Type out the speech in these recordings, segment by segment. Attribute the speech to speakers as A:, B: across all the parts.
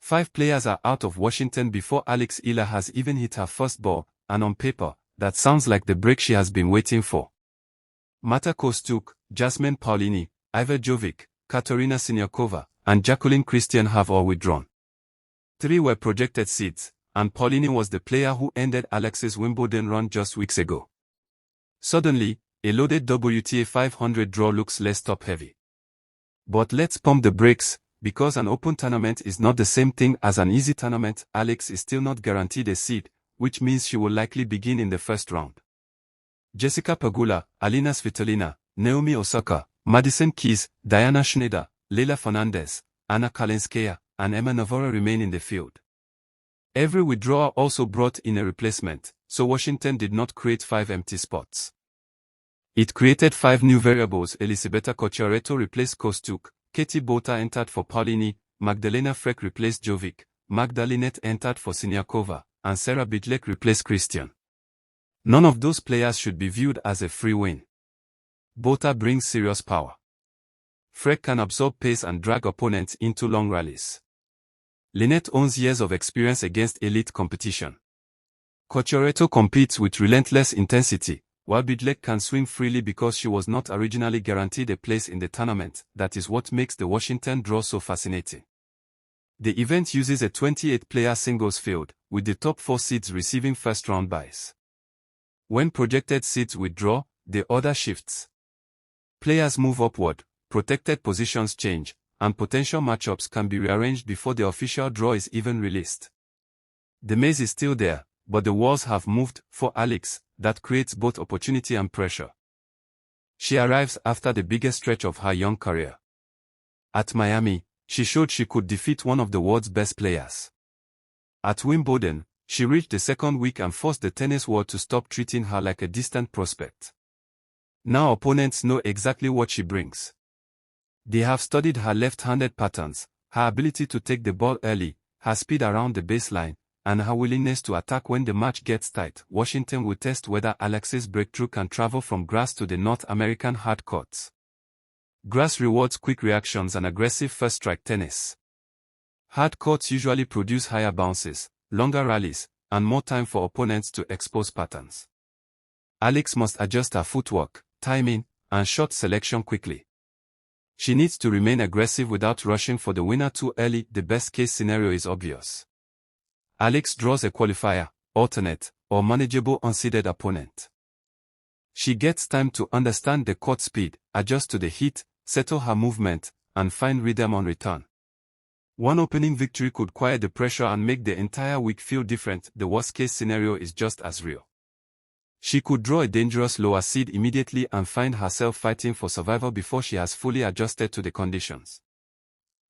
A: 5 players are out of Washington before Eala has even hit her first ball, and on paper, that sounds like the break she has been waiting for. Marta Kostyuk, Jasmine Paolini, Iva Jovic, Katarina Siniakova, and Jacqueline Christian have all withdrawn. 3 were projected seeds, and Paolini was the player who ended Alex's Wimbledon run just weeks ago. Suddenly, a loaded WTA 500 draw looks less top-heavy. But let's pump the brakes, because an open tournament is not the same thing as an easy tournament. Alex is still not guaranteed a seed, which means she will likely begin in the first round. Jessica Pegula, Alina Svitolina, Naomi Osaka, Madison Keys, Diana Schneider, Leila Fernandez, Anna Kalinskaya, and Emma Navarro remain in the field. Every withdrawal also brought in a replacement, so Washington did not create 5 empty spots. It created 5 new variables. Elisabetta Cocciaretto replaced Kostyuk, Katie Bota entered for Paolini, Magdalena Freck replaced Jovic, Magda Linette entered for Siniakova, and Sarah Bidlek replaced Christian. None of those players should be viewed as a free win. Bota brings serious power. Freck can absorb pace and drag opponents into long rallies. Linette owns years of experience against elite competition. Cocciaretto competes with relentless intensity, while Bidlek can swing freely because she was not originally guaranteed a place in the tournament. That is what makes the Washington draw so fascinating. The event uses a 28-player singles field, with the top 4 seeds receiving first-round byes. When projected seeds withdraw, the order shifts. Players move upward, protected positions change, and potential matchups can be rearranged before the official draw is even released. The maze is still there, but the walls have moved. For Alex, that creates both opportunity and pressure. She arrives after the biggest stretch of her young career. At Miami, she showed she could defeat one of the world's best players. At Wimbledon, she reached the second week and forced the tennis world to stop treating her like a distant prospect. Now opponents know exactly what she brings. They have studied her left-handed patterns, her ability to take the ball early, her speed around the baseline, and her willingness to attack when the match gets tight. Washington will test whether Alex's breakthrough can travel from grass to the North American hard courts. Grass rewards quick reactions and aggressive first-strike tennis. Hard courts usually produce higher bounces, longer rallies, and more time for opponents to expose patterns. Alex must adjust her footwork, timing, and shot selection quickly. She needs to remain aggressive without rushing for the winner too early. The best-case scenario is obvious. Alex draws a qualifier, alternate, or manageable unseeded opponent. She gets time to understand the court speed, adjust to the heat, settle her movement, and find rhythm on return. One opening victory could quiet the pressure and make the entire week feel different. The worst-case scenario is just as real. She could draw a dangerous lower seed immediately and find herself fighting for survival before she has fully adjusted to the conditions.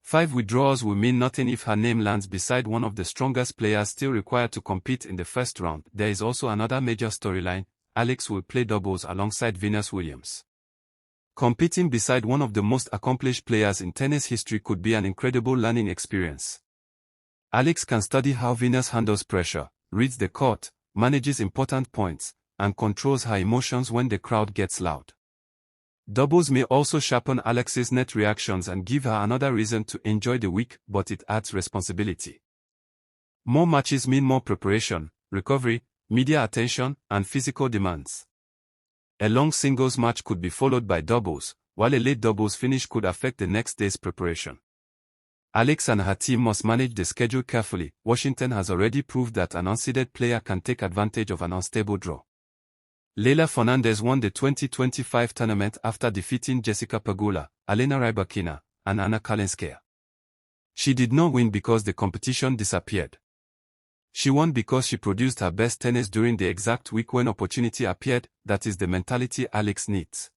A: 5 withdrawals will mean nothing if her name lands beside one of the strongest players still required to compete in the first round. There is also another major storyline. Alex will play doubles alongside Venus Williams. Competing beside one of the most accomplished players in tennis history could be an incredible learning experience. Alex can study how Venus handles pressure, reads the court, manages important points, and controls her emotions when the crowd gets loud. Doubles may also sharpen Alex's net reactions and give her another reason to enjoy the week, but it adds responsibility. More matches mean more preparation, recovery, media attention, and physical demands. A long singles match could be followed by doubles, while a late doubles finish could affect the next day's preparation. Alex and her team must manage the schedule carefully. Washington has already proved that an unseeded player can take advantage of an unstable draw. Leila Fernandez won the 2025 tournament after defeating Jessica Pegula, Alena Rybakina, and Anna Kalinskaya. She did not win because the competition disappeared. She won because she produced her best tennis during the exact week when opportunity appeared. That is the mentality Alex needs.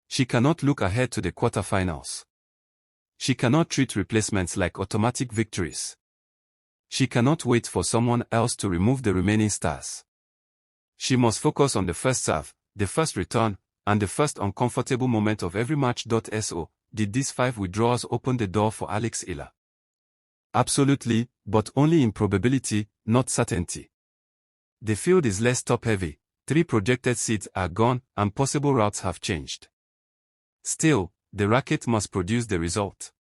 A: She cannot look ahead to the quarterfinals. She cannot treat replacements like automatic victories. She cannot wait for someone else to remove the remaining stars. She must focus on the first serve, the first return, and the first uncomfortable moment of every match. So, did these 5 withdrawals open the door for Eala? Absolutely, but only in probability, not certainty. The field is less top-heavy, 3 projected seeds are gone, and possible routes have changed. Still, the racket must produce the result.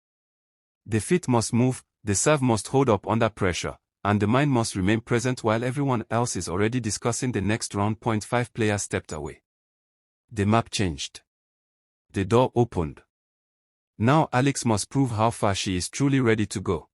A: The feet must move, The serve must hold up under pressure, and the mind must remain present while everyone else is already discussing the next round. 5 players stepped away. The map changed. The door opened. Now Alex must prove how far she is truly ready to go.